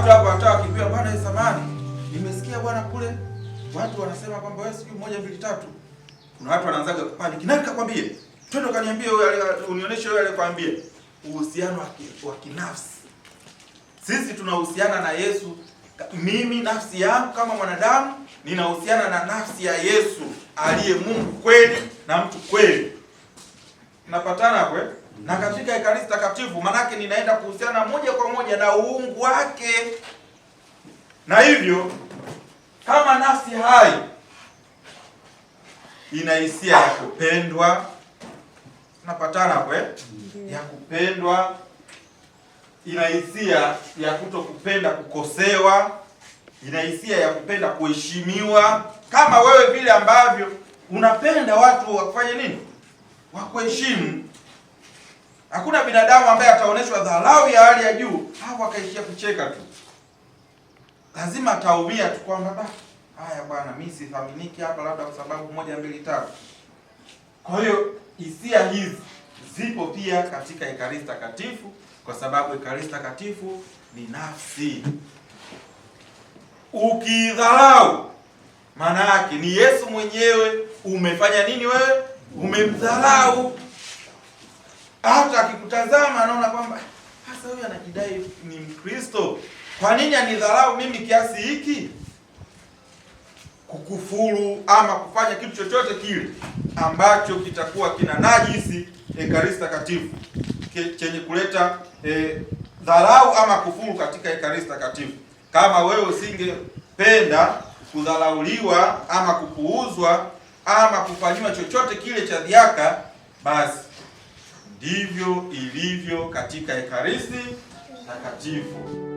watu hapa hata wakipewa bwana samani. Nimesikia bwana kule watu wanasema kwamba wewe siku 1 2 3. Kuna watu wanaanzaga kupani. Nani kakwambia? Twende kaniambie wewe, unionyeshe wewe alikwambia. Uhusiano wa kinafsi. Sisi tunahusiana na Yesu. Mimi nafsi yangu kama mwanadamu ninahusiana na nafsi ya Yesu aliye Mungu kweli na mtu kweli. Napatana hapo eh? Na katika Ekaristi Takatifu manake ninaenda kuhusiana moja kwa moja na uungu wake. Na hivyo kama nafsi hai ina hisia ya kupendwa, napatana hapo eh? Ya kupendwa, ina hisia ya kutokupenda kukosewa, ina hisia ya kupenda kuheshimiwa, kama wewe vile ambavyo unapenda watu wakufanye nini? Wakuheshimu. Hakuna binadamu ambaye ataoneshwa dharau ya hali ya juu hapo akaishia kucheka tu. Lazima ataumia tu kwamba haya bwana, mimi sithaminiki hapa labda kwa sababu 1 2 3. Kwa hiyo hisia hizi zipo pia katika Ekaristi Takatifu, kwa sababu Ekaristi Takatifu ni nafsi. Ukidharau maana yake ni Yesu mwenyewe umefanya nini wewe? Umemdharau. Hata akikutazama anaona kwamba sasa huyu anajidai ni Mkristo. Kwa nini anidharau mimi kiasi hiki? Kukufuru ama kufanya kitu chochote kile ambacho kitakuwa kina najisi Ekaristi Takatifu, chenye kuleta dharau ama kufuru katika Ekaristi Takatifu. Kama wewe usingependa kudharauliwa ama kupuuzwa ama kufanywa chochote kile cha dhiaka, basi ndivyo ilivyo katika Ekaristi Takatifu.